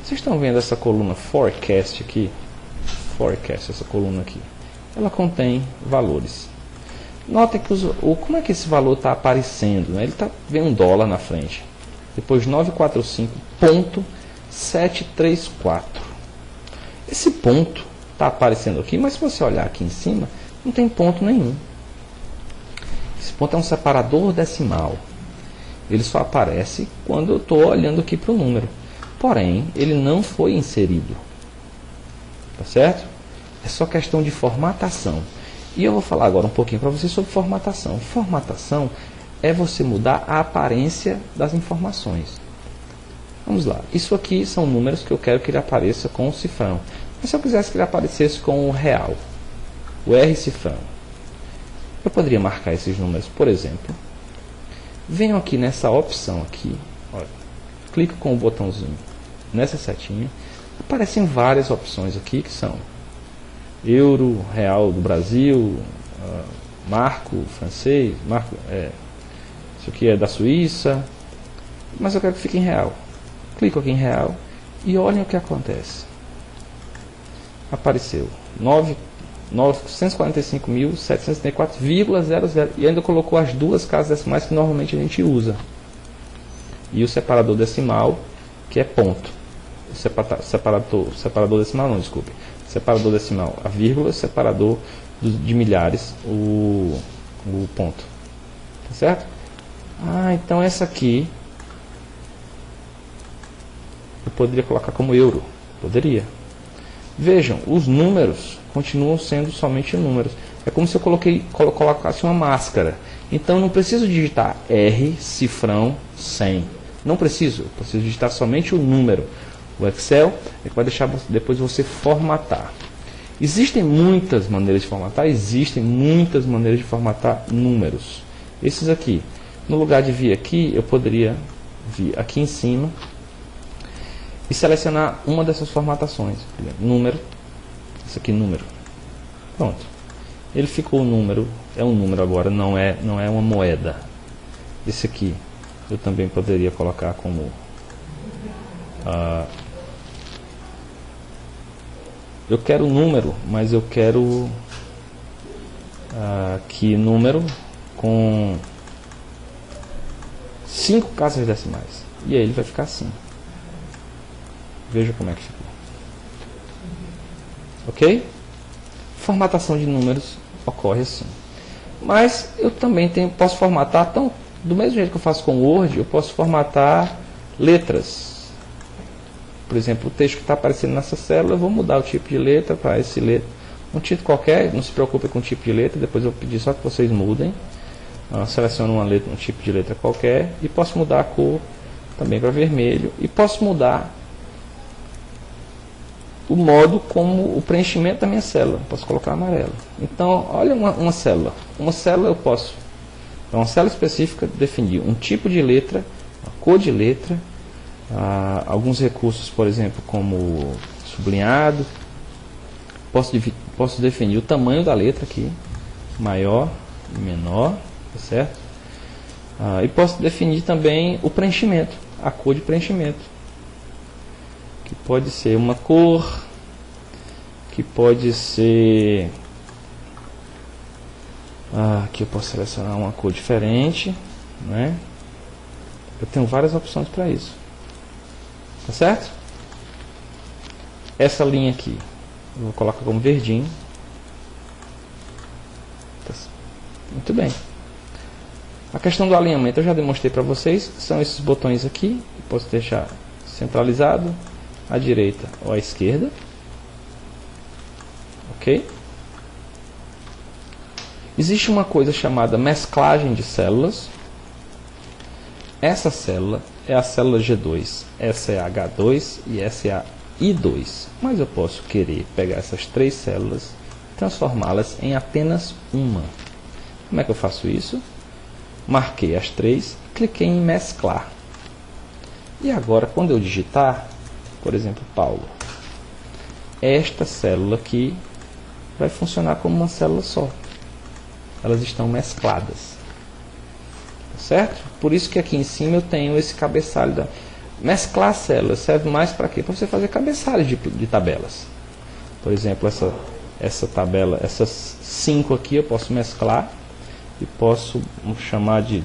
Vocês estão vendo essa coluna forecast aqui? Forecast, essa coluna aqui. Ela contém valores. Notem que como é que esse valor está aparecendo, né? Ele vem um dólar na frente. Depois 945.734. Esse ponto está aparecendo aqui, mas se você olhar aqui em cima, não tem ponto nenhum. Esse ponto é um separador decimal. Ele só aparece quando eu estou olhando aqui para o número. Porém, ele não foi inserido. Tá certo? É só questão de formatação. E eu vou falar agora um pouquinho para vocês sobre formatação. Formatação é você mudar a aparência das informações. Vamos lá. Isso aqui são números que eu quero que ele apareça com o cifrão. Mas se eu quisesse que ele aparecesse com o real, o R cifrão, eu poderia marcar esses números, por exemplo. Venho aqui nessa opção aqui, olha, clico com o botãozinho nessa setinha, aparecem várias opções aqui que são euro, real do Brasil, marco francês, isso aqui é da Suíça, mas eu quero que fique em real. Clico aqui em real e olhem o que acontece. Apareceu 945.734,00 e ainda colocou as duas casas decimais que normalmente a gente usa. E o separador decimal, que é ponto. Separador decimal não, desculpe. Separador decimal, a vírgula, separador de milhares, o ponto. Tá certo? Então essa aqui eu poderia colocar como euro. Poderia. Vejam, os números continuam sendo somente números. É como se eu colocasse uma máscara. Então eu não preciso digitar R, cifrão, 100. Não preciso. Eu preciso digitar somente o número. O Excel é que vai deixar depois você formatar. Existem muitas maneiras de formatar. Existem muitas maneiras de formatar números. Esses aqui. No lugar de vir aqui, eu poderia vir aqui em cima e selecionar uma dessas formatações. Número. Isso aqui, número. Pronto. Ele ficou número. É um número agora, não é uma moeda. Esse aqui eu também poderia colocar como eu quero número, mas eu quero aqui número com 5 casas decimais. E aí ele vai ficar assim. Veja como é que ficou. Ok? Formatação de números ocorre assim. Mas eu também posso formatar, do mesmo jeito que eu faço com o Word, eu posso formatar letras. Por exemplo, o texto que está aparecendo nessa célula, eu vou mudar o tipo de letra para esse letra. Um título qualquer, não se preocupe com o tipo de letra, depois eu vou pedir só que vocês mudem. Seleciono um tipo de letra qualquer e posso mudar a cor também para vermelho. E posso mudar o modo como o preenchimento da minha célula. Posso colocar amarelo. Então, olha uma célula. Uma célula eu posso, para uma célula específica, definir um tipo de letra, uma cor de letra, alguns recursos, por exemplo, como sublinhado. Posso definir o tamanho da letra aqui, maior e menor, tá certo? E posso definir também o preenchimento, a cor de preenchimento, que pode ser uma cor, que pode ser aqui eu posso selecionar uma cor diferente, né? Eu tenho várias opções para isso, tá certo? Essa linha aqui eu vou colocar como verdinho. Muito bem. A questão do alinhamento eu já demonstrei para vocês. São esses botões aqui. Eu posso deixar centralizado à direita ou à esquerda. Ok? Existe uma coisa chamada mesclagem de células. Essa célula é a célula G2. Essa é a H2 e essa é a I2. Mas eu posso querer pegar essas 3 células e transformá-las em apenas uma. Como é que eu faço isso? Marquei as 3, cliquei em mesclar. E agora, quando eu digitar, por exemplo, Paulo, esta célula aqui vai funcionar como uma célula só. Elas estão mescladas. Certo? Por isso que aqui em cima eu tenho esse cabeçalho Mesclar células serve mais para quê? Para você fazer cabeçalhos de tabelas. Por exemplo, essa tabela, essas 5 aqui eu posso mesclar e posso chamar de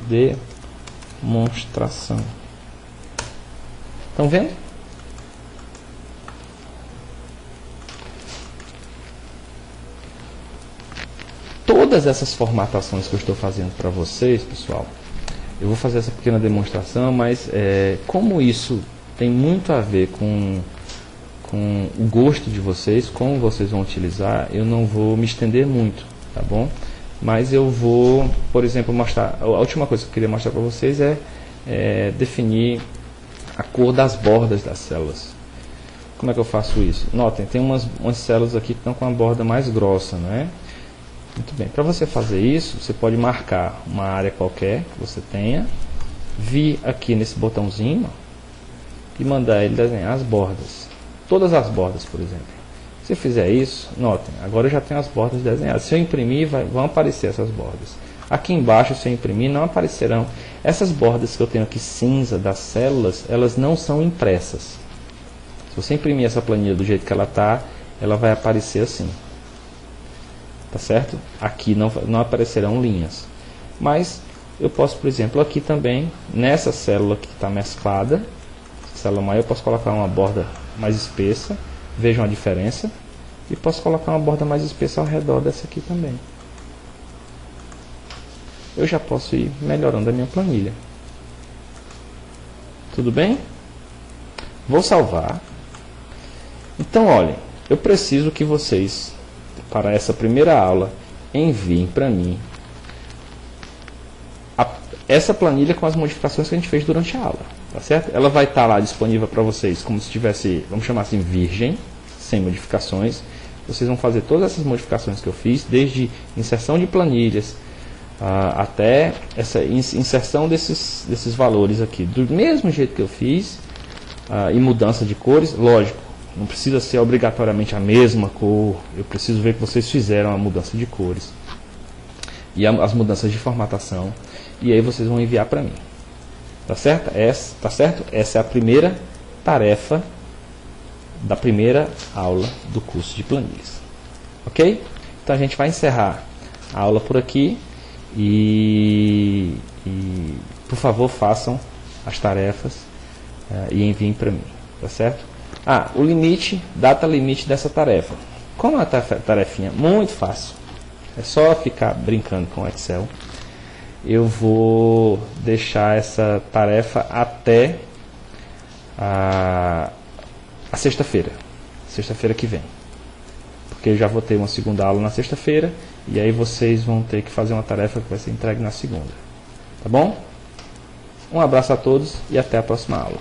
demonstração. Estão vendo? Todas essas formatações que eu estou fazendo para vocês, pessoal, eu vou fazer essa pequena demonstração, mas como isso tem muito a ver com o gosto de vocês, como vocês vão utilizar, eu não vou me estender muito, tá bom? Mas eu vou, por exemplo, mostrar, a última coisa que eu queria mostrar para vocês é definir a cor das bordas das células. Como é que eu faço isso? Notem, tem umas células aqui que estão com a borda mais grossa, não é? Muito bem, para você fazer isso, você pode marcar uma área qualquer que você tenha, vir aqui nesse botãozinho e mandar ele desenhar as bordas. Todas as bordas, por exemplo. Se eu fizer isso, notem, agora eu já tenho as bordas desenhadas. Se eu imprimir, vão aparecer essas bordas. Aqui embaixo, se eu imprimir, não aparecerão. Essas bordas que eu tenho aqui cinza das células, elas não são impressas. Se você imprimir essa planilha do jeito que ela está, ela vai aparecer assim. Tá certo? Aqui não aparecerão linhas. Mas eu posso, por exemplo, aqui também, nessa célula que está mesclada, célula maior, eu posso colocar uma borda mais espessa. Vejam a diferença. E posso colocar uma borda mais espessa ao redor dessa aqui também. Eu já posso ir melhorando a minha planilha. Tudo bem? Vou salvar. Então, olhem, eu preciso que vocês, para essa primeira aula, enviem para mim essa planilha com as modificações que a gente fez durante a aula, tá certo? Ela vai estar lá disponível para vocês como se estivesse, vamos chamar assim, virgem, sem modificações. Vocês vão fazer todas essas modificações que eu fiz, desde inserção de planilhas até essa inserção desses valores aqui, do mesmo jeito que eu fiz, e mudança de cores, lógico. Não precisa ser obrigatoriamente a mesma cor. Eu preciso ver que vocês fizeram a mudança de cores e as mudanças de formatação. E aí vocês vão enviar para mim. Tá certo? Essa é a primeira tarefa da primeira aula do curso de planilhas. Ok? Então a gente vai encerrar a aula por aqui. E por favor, façam as tarefas e enviem para mim. Tá certo? O limite, data limite dessa tarefa. Como é uma tarefinha muito fácil, é só ficar brincando com o Excel. Eu vou deixar essa tarefa até a sexta-feira. Sexta-feira que vem. Porque eu já vou ter uma segunda aula na sexta-feira. E aí vocês vão ter que fazer uma tarefa que vai ser entregue na segunda. Tá bom? Um abraço a todos e até a próxima aula.